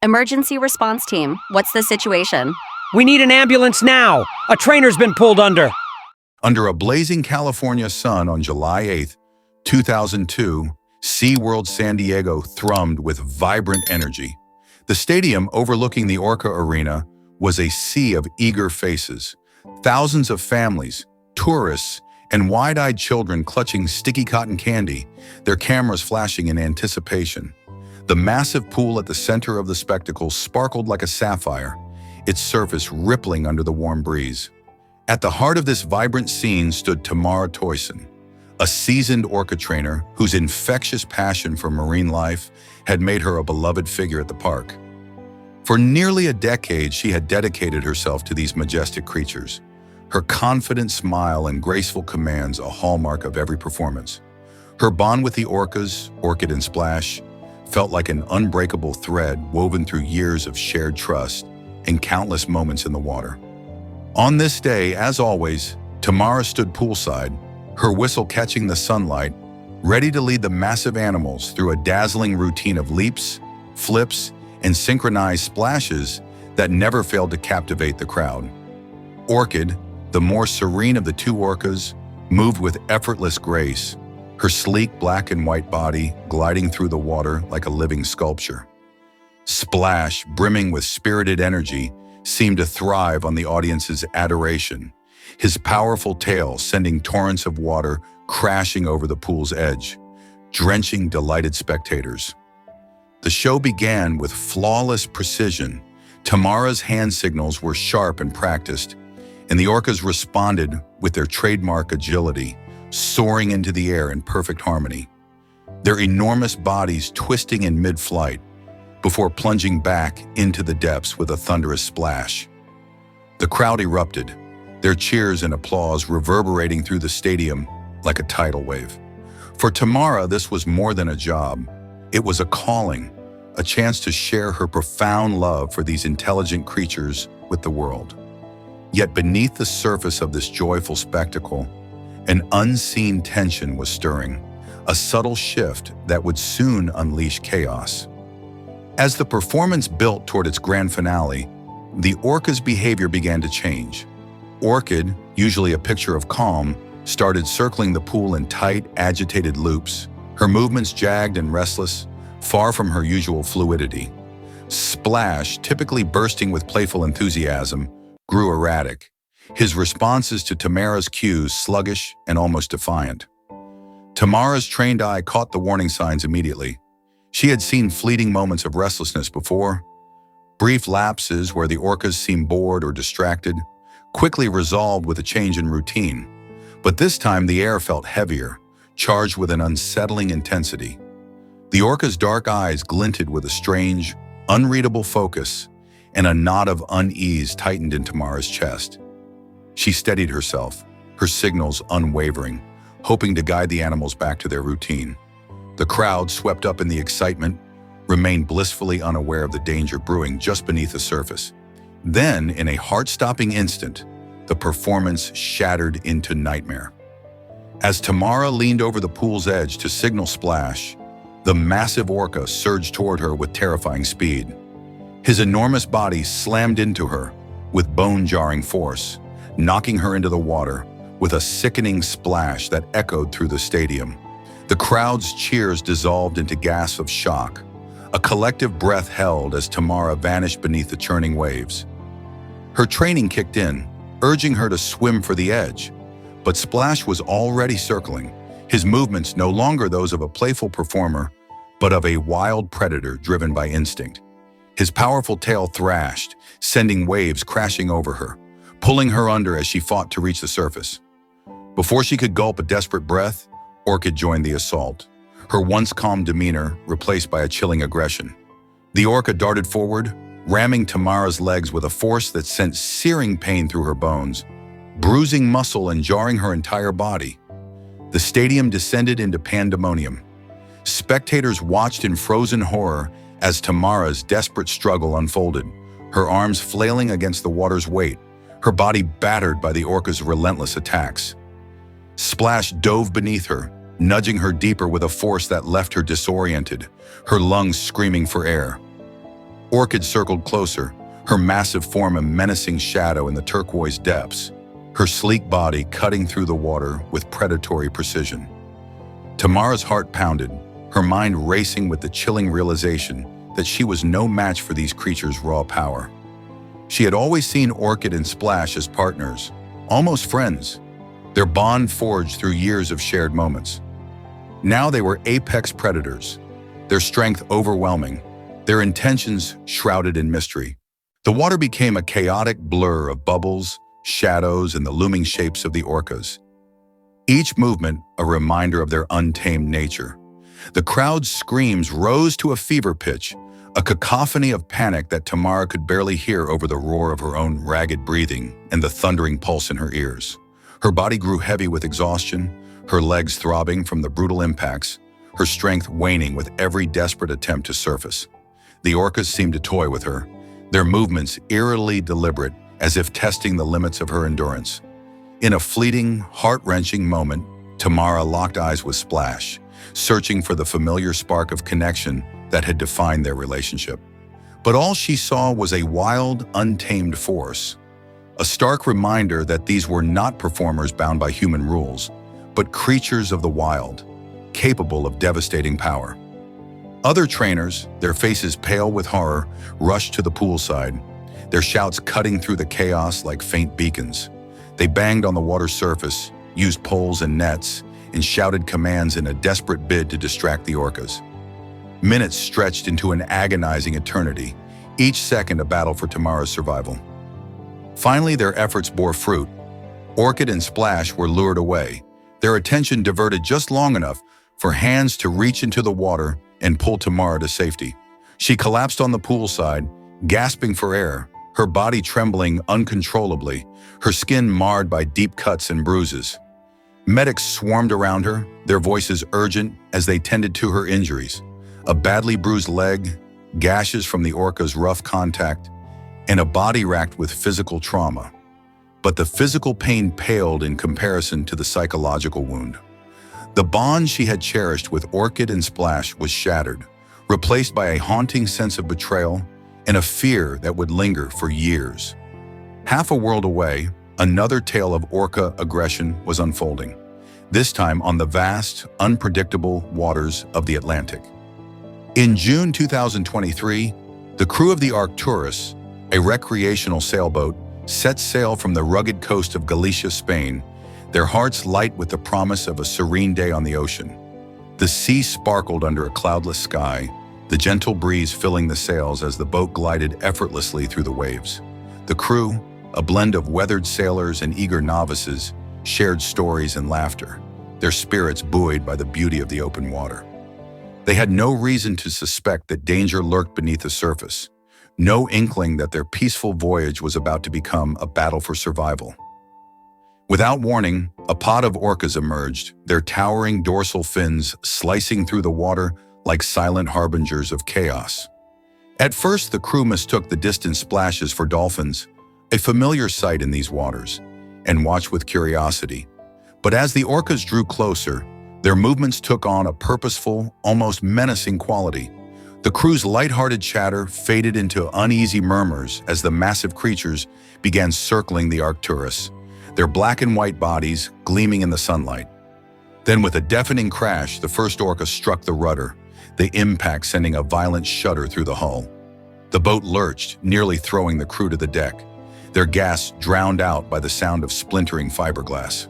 Emergency response team, what's the situation? We need an ambulance now! A trainer's been pulled under! Under a blazing California sun on July 8, 2002, SeaWorld San Diego thrummed with vibrant energy. The stadium overlooking the Orca arena was a sea of eager faces. Thousands of families, tourists, and wide-eyed children clutching sticky cotton candy, their cameras flashing in anticipation. The massive pool at the center of the spectacle sparkled like a sapphire, its surface rippling under the warm breeze. At the heart of this vibrant scene stood Tamarie Tollison, a seasoned orca trainer whose infectious passion for marine life had made her a beloved figure at the park. For nearly a decade, she had dedicated herself to these majestic creatures, her confident smile and graceful commands a hallmark of every performance. Her bond with the orcas, Orchid and Splash, felt like an unbreakable thread woven through years of shared trust and countless moments in the water. On this day, as always, Tamarie stood poolside, her whistle catching the sunlight, ready to lead the massive animals through a dazzling routine of leaps, flips, and synchronized splashes that never failed to captivate the crowd. Orchid, the more serene of the two orcas, moved with effortless grace, her sleek black and white body gliding through the water like a living sculpture. Splash, brimming with spirited energy, seemed to thrive on the audience's adoration, his powerful tail sending torrents of water crashing over the pool's edge, drenching delighted spectators. The show began with flawless precision. Tamarie's hand signals were sharp and practiced, and the orcas responded with their trademark agility, soaring into the air in perfect harmony, their enormous bodies twisting in mid-flight before plunging back into the depths with a thunderous splash. The crowd erupted, their cheers and applause reverberating through the stadium like a tidal wave. For Tamarie, this was more than a job. It was a calling, a chance to share her profound love for these intelligent creatures with the world. Yet beneath the surface of this joyful spectacle, an unseen tension was stirring, a subtle shift that would soon unleash chaos. As the performance built toward its grand finale, the orca's behavior began to change. Orchid, usually a picture of calm, started circling the pool in tight, agitated loops, her movements jagged and restless, far from her usual fluidity. Splash, typically bursting with playful enthusiasm, grew erratic, his responses to Tamarie's cues sluggish and almost defiant. Tamarie's trained eye caught the warning signs immediately. She had seen fleeting moments of restlessness before, brief lapses where the orcas seemed bored or distracted, quickly resolved with a change in routine. But this time the air felt heavier, charged with an unsettling intensity. The orca's dark eyes glinted with a strange, unreadable focus, and a knot of unease tightened in Tamarie's chest. She steadied herself, her signals unwavering, hoping to guide the animals back to their routine. The crowd, swept up in the excitement, remained blissfully unaware of the danger brewing just beneath the surface. Then, in a heart-stopping instant, the performance shattered into nightmare. As Tamarie leaned over the pool's edge to signal Splash, the massive orca surged toward her with terrifying speed. His enormous body slammed into her with bone-jarring force, knocking her into the water with a sickening splash that echoed through the stadium. The crowd's cheers dissolved into gasps of shock. A collective breath held as Tamarie vanished beneath the churning waves. Her training kicked in, urging her to swim for the edge, but Splash was already circling, his movements no longer those of a playful performer, but of a wild predator driven by instinct. His powerful tail thrashed, sending waves crashing over her, pulling her under as she fought to reach the surface. Before she could gulp a desperate breath, Orchid joined the assault, her once calm demeanor replaced by a chilling aggression. The orca darted forward, ramming Tamarie's legs with a force that sent searing pain through her bones, bruising muscle and jarring her entire body. The stadium descended into pandemonium. Spectators watched in frozen horror as Tamarie's desperate struggle unfolded, her arms flailing against the water's weight, her body battered by the orca's relentless attacks. Splash dove beneath her, nudging her deeper with a force that left her disoriented, her lungs screaming for air. Orchid circled closer, her massive form a menacing shadow in the turquoise depths, her sleek body cutting through the water with predatory precision. Tamara's heart pounded, her mind racing with the chilling realization that she was no match for these creatures' raw power. She had always seen Orchid and Splash as partners, almost friends, their bond forged through years of shared moments. Now they were apex predators, their strength overwhelming, their intentions shrouded in mystery. The water became a chaotic blur of bubbles, shadows, and the looming shapes of the orcas. Each movement a reminder of their untamed nature. The crowd's screams rose to a fever pitch, a cacophony of panic that Tamara could barely hear over the roar of her own ragged breathing and the thundering pulse in her ears. Her body grew heavy with exhaustion, her legs throbbing from the brutal impacts, her strength waning with every desperate attempt to surface. The orcas seemed to toy with her, their movements eerily deliberate, as if testing the limits of her endurance. In a fleeting, heart-wrenching moment, Tamara locked eyes with Splash, searching for the familiar spark of connection that had defined their relationship. But all she saw was a wild, untamed force, a stark reminder that these were not performers bound by human rules, but creatures of the wild, capable of devastating power. Other trainers, their faces pale with horror, rushed to the poolside, their shouts cutting through the chaos like faint beacons. They banged on the water's surface, used poles and nets, and shouted commands in a desperate bid to distract the orcas. Minutes stretched into an agonizing eternity, each second a battle for Tamara's survival. Finally, their efforts bore fruit. Orchid and Splash were lured away, their attention diverted just long enough for hands to reach into the water and pull Tamara to safety. She collapsed on the poolside, gasping for air, her body trembling uncontrollably, her skin marred by deep cuts and bruises. Medics swarmed around her, their voices urgent as they tended to her injuries. A badly bruised leg, gashes from the orca's rough contact, and a body racked with physical trauma. But the physical pain paled in comparison to the psychological wound. The bond she had cherished with Orchid and Splash was shattered, replaced by a haunting sense of betrayal and a fear that would linger for years. Half a world away, another tale of orca aggression was unfolding, this time on the vast, unpredictable waters of the Atlantic. In June 2023, the crew of the Arcturus, a recreational sailboat, set sail from the rugged coast of Galicia, Spain, their hearts light with the promise of a serene day on the ocean. The sea sparkled under a cloudless sky, the gentle breeze filling the sails as the boat glided effortlessly through the waves. The crew, a blend of weathered sailors and eager novices, shared stories and laughter, their spirits buoyed by the beauty of the open water. They had no reason to suspect that danger lurked beneath the surface, no inkling that their peaceful voyage was about to become a battle for survival. Without warning, a pod of orcas emerged, their towering dorsal fins slicing through the water like silent harbingers of chaos. At first, the crew mistook the distant splashes for dolphins, a familiar sight in these waters, and watched with curiosity. But as the orcas drew closer, their movements took on a purposeful, almost menacing quality. The crew's lighthearted chatter faded into uneasy murmurs as the massive creatures began circling the Arcturus, their black and white bodies gleaming in the sunlight. Then with a deafening crash, the first orca struck the rudder, the impact sending a violent shudder through the hull. The boat lurched, nearly throwing the crew to the deck, their gasps drowned out by the sound of splintering fiberglass.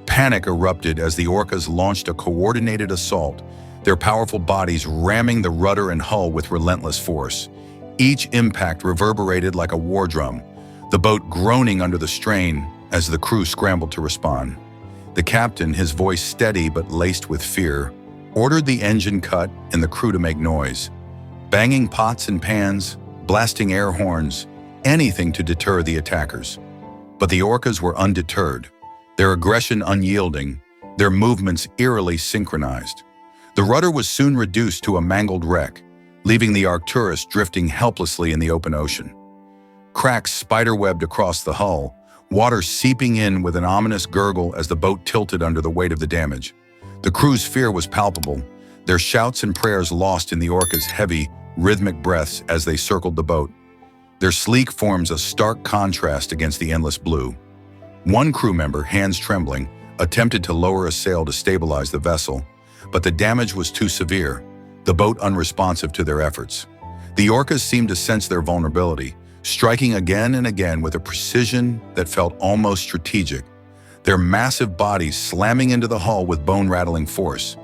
Panic erupted as the orcas launched a coordinated assault, their powerful bodies ramming the rudder and hull with relentless force. Each impact reverberated like a war drum, the boat groaning under the strain as the crew scrambled to respond. The captain, his voice steady but laced with fear, ordered the engine cut and the crew to make noise, banging pots and pans, blasting air horns, anything to deter the attackers. But the orcas were undeterred, their aggression unyielding, their movements eerily synchronized. The rudder was soon reduced to a mangled wreck, leaving the Arcturus drifting helplessly in the open ocean. Cracks spiderwebbed across the hull, water seeping in with an ominous gurgle as the boat tilted under the weight of the damage. The crew's fear was palpable, their shouts and prayers lost in the orca's heavy, rhythmic breaths as they circled the boat. Their sleek forms a stark contrast against the endless blue. One crew member, hands trembling, attempted to lower a sail to stabilize the vessel, but the damage was too severe, the boat unresponsive to their efforts. The orcas seemed to sense their vulnerability, striking again and again with a precision that felt almost strategic, their massive bodies slamming into the hull with bone-rattling force.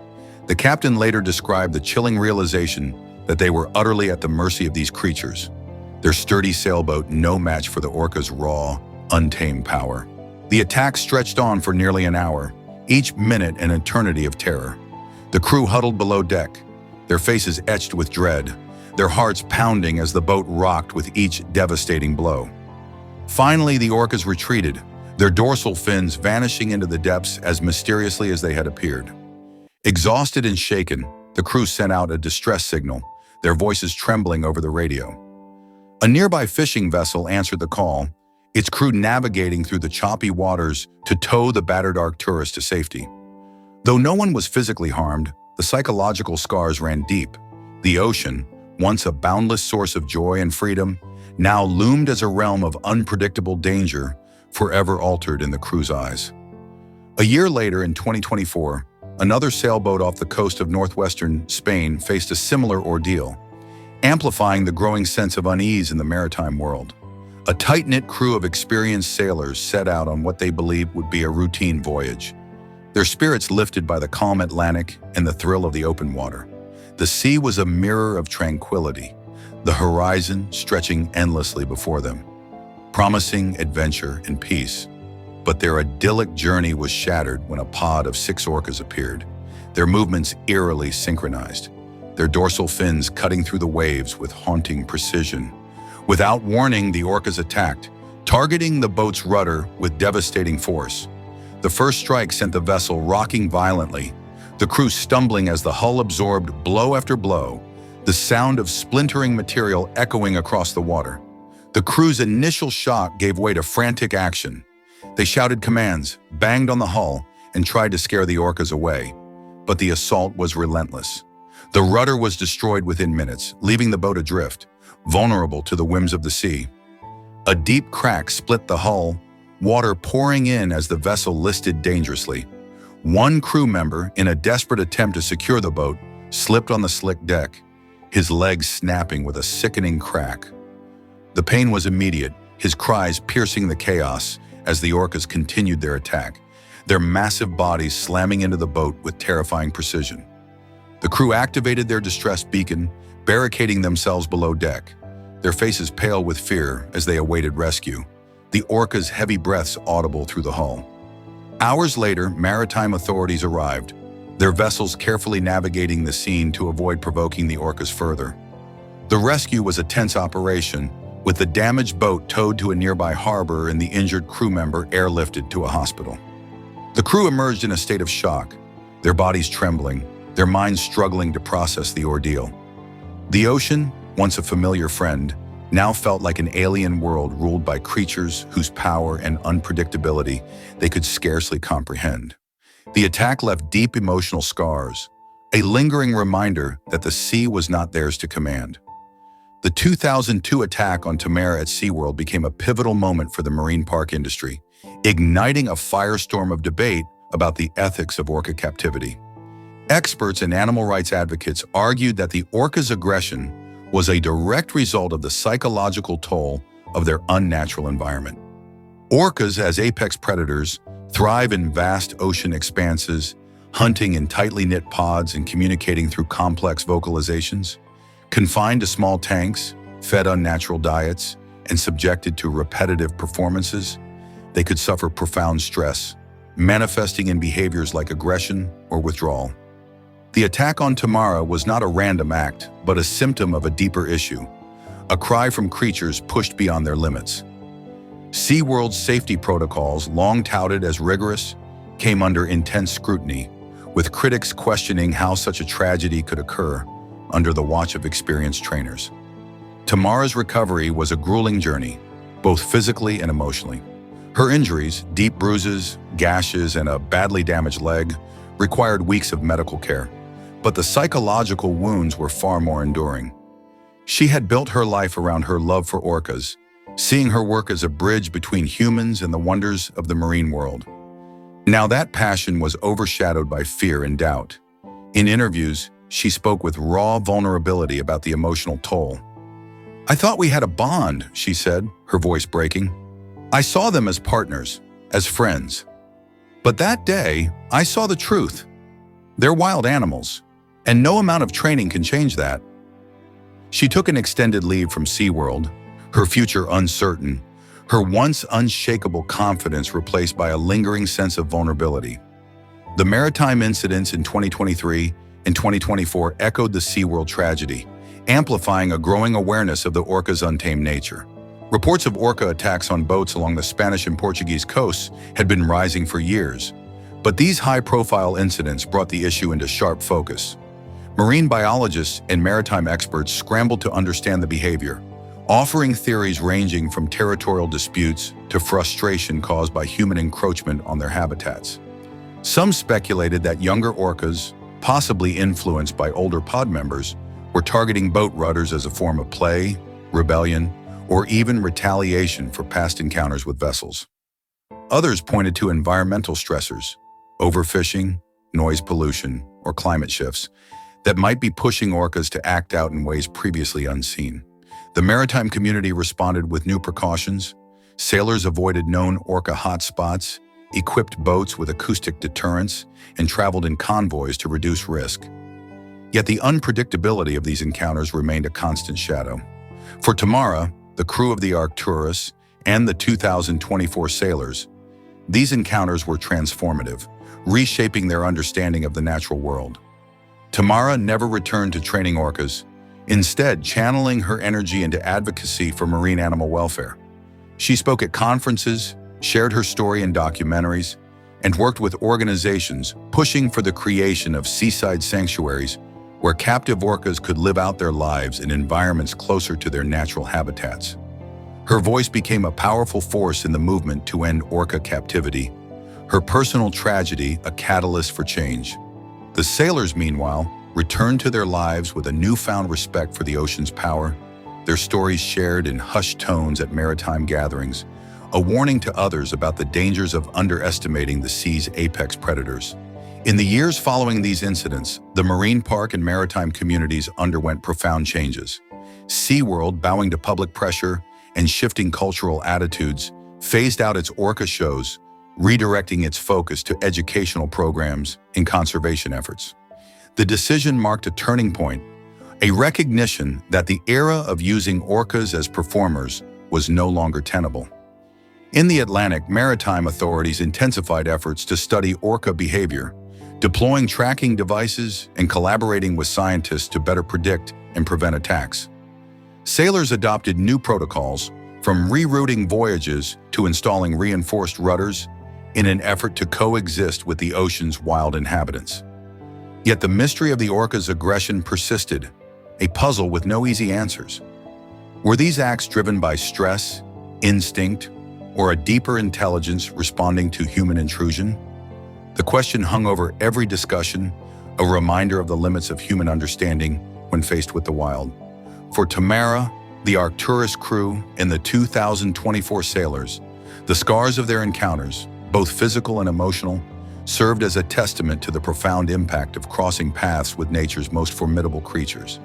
The captain later described the chilling realization that they were utterly at the mercy of these creatures, their sturdy sailboat no match for the orcas' raw, untamed power. The attack stretched on for nearly an hour, each minute an eternity of terror. The crew huddled below deck, their faces etched with dread, their hearts pounding as the boat rocked with each devastating blow. Finally, the orcas retreated, their dorsal fins vanishing into the depths as mysteriously as they had appeared. Exhausted and shaken, the crew sent out a distress signal, their voices trembling over the radio. A nearby fishing vessel answered the call, its crew navigating through the choppy waters to tow the battered Arcturus to safety. Though no one was physically harmed, the psychological scars ran deep. The ocean, once a boundless source of joy and freedom, now loomed as a realm of unpredictable danger, forever altered in the crew's eyes. A year later, in 2024, another sailboat off the coast of northwestern Spain faced a similar ordeal, amplifying the growing sense of unease in the maritime world. A tight-knit crew of experienced sailors set out on what they believed would be a routine voyage, their spirits lifted by the calm Atlantic and the thrill of the open water. The sea was a mirror of tranquility, the horizon stretching endlessly before them, promising adventure and peace. But their idyllic journey was shattered when a pod of 6 orcas appeared, their movements eerily synchronized, their dorsal fins cutting through the waves with haunting precision. Without warning, the orcas attacked, targeting the boat's rudder with devastating force. The first strike sent the vessel rocking violently, the crew stumbling as the hull absorbed blow after blow, the sound of splintering material echoing across the water. The crew's initial shock gave way to frantic action. They shouted commands, banged on the hull, and tried to scare the orcas away. But the assault was relentless. The rudder was destroyed within minutes, leaving the boat adrift, vulnerable to the whims of the sea. A deep crack split the hull, water pouring in as the vessel listed dangerously. One crew member, in a desperate attempt to secure the boat, slipped on the slick deck, his legs snapping with a sickening crack. The pain was immediate, his cries piercing the chaos as the orcas continued their attack, their massive bodies slamming into the boat with terrifying precision. The crew activated their distress beacon, barricading themselves below deck, their faces pale with fear as they awaited rescue, the orcas' heavy breaths audible through the hull. Hours later, maritime authorities arrived, their vessels carefully navigating the scene to avoid provoking the orcas further. The rescue was a tense operation, with the damaged boat towed to a nearby harbor and the injured crew member airlifted to a hospital. The crew emerged in a state of shock, their bodies trembling, their minds struggling to process the ordeal. The ocean, once a familiar friend, now felt like an alien world ruled by creatures whose power and unpredictability they could scarcely comprehend. The attack left deep emotional scars, a lingering reminder that the sea was not theirs to command. The 2002 attack on Tamarie at SeaWorld became a pivotal moment for the marine park industry, igniting a firestorm of debate about the ethics of orca captivity. Experts and animal rights advocates argued that the orca's aggression was a direct result of the psychological toll of their unnatural environment. Orcas, as apex predators, thrive in vast ocean expanses, hunting in tightly knit pods and communicating through complex vocalizations. Confined to small tanks, fed unnatural diets, and subjected to repetitive performances, they could suffer profound stress, manifesting in behaviors like aggression or withdrawal. The attack on Tamarie was not a random act, but a symptom of a deeper issue, a cry from creatures pushed beyond their limits. SeaWorld's safety protocols, long touted as rigorous, came under intense scrutiny, with critics questioning how such a tragedy could occur under the watch of experienced trainers. Tamarie's recovery was a grueling journey, both physically and emotionally. Her injuries, deep bruises, gashes, and a badly damaged leg, required weeks of medical care. But the psychological wounds were far more enduring. She had built her life around her love for orcas, seeing her work as a bridge between humans and the wonders of the marine world. Now that passion was overshadowed by fear and doubt. In interviews, she spoke with raw vulnerability about the emotional toll. "I thought we had a bond," she said, her voice breaking. "I saw them as partners, as friends. But that day, I saw the truth. They're wild animals, and no amount of training can change that." She took an extended leave from SeaWorld, her future uncertain, her once unshakable confidence replaced by a lingering sense of vulnerability. The maritime incidents in 2023 and 2024 echoed the SeaWorld tragedy, amplifying a growing awareness of the orca's untamed nature. Reports of orca attacks on boats along the Spanish and Portuguese coasts had been rising for years, but these high-profile incidents brought the issue into sharp focus. Marine biologists and maritime experts scrambled to understand the behavior, offering theories ranging from territorial disputes to frustration caused by human encroachment on their habitats. Some speculated that younger orcas, possibly influenced by older pod members, were targeting boat rudders as a form of play, rebellion, or even retaliation for past encounters with vessels. Others pointed to environmental stressors, overfishing, noise pollution, or climate shifts, that might be pushing orcas to act out in ways previously unseen. The maritime community responded with new precautions. Sailors avoided known orca hotspots, equipped boats with acoustic deterrents, and traveled in convoys to reduce risk. Yet the unpredictability of these encounters remained a constant shadow. For Tamarie, the crew of the Arcturus, and the 2024 sailors, these encounters were transformative, reshaping their understanding of the natural world. Tamarie never returned to training orcas, instead channeling her energy into advocacy for marine animal welfare. She spoke at conferences, shared her story in documentaries, and worked with organizations pushing for the creation of seaside sanctuaries where captive orcas could live out their lives in environments closer to their natural habitats. Her voice became a powerful force in the movement to end orca captivity, her personal tragedy a catalyst for change. The sailors, meanwhile, returned to their lives with a newfound respect for the ocean's power, their stories shared in hushed tones at maritime gatherings, a warning to others about the dangers of underestimating the sea's apex predators. In the years following these incidents, the marine park and maritime communities underwent profound changes. SeaWorld, bowing to public pressure and shifting cultural attitudes, phased out its orca shows, redirecting its focus to educational programs and conservation efforts. The decision marked a turning point, a recognition that the era of using orcas as performers was no longer tenable. In the Atlantic, maritime authorities intensified efforts to study orca behavior, deploying tracking devices and collaborating with scientists to better predict and prevent attacks. Sailors adopted new protocols, from rerouting voyages to installing reinforced rudders, in an effort to coexist with the ocean's wild inhabitants. Yet the mystery of the orca's aggression persisted, a puzzle with no easy answers. Were these acts driven by stress, instinct, or a deeper intelligence responding to human intrusion? The question hung over every discussion, a reminder of the limits of human understanding when faced with the wild. For Tamarie, the Arcturus crew, and the 2024 sailors, the scars of their encounters, both physical and emotional, served as a testament to the profound impact of crossing paths with nature's most formidable creatures.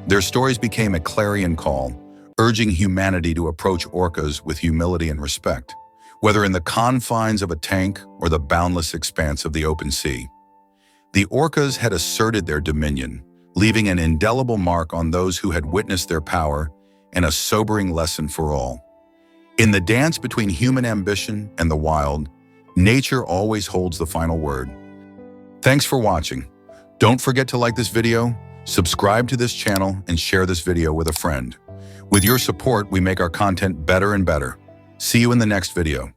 Their stories became a clarion call, urging humanity to approach orcas with humility and respect, whether in the confines of a tank or the boundless expanse of the open sea. The orcas had asserted their dominion, leaving an indelible mark on those who had witnessed their power and a sobering lesson for all. In the dance between human ambition and the wild, nature always holds the final word. Thanks for watching. Don't forget to like this video, subscribe to this channel, and share this video with a friend. With your support, we make our content better and better. See you in the next video.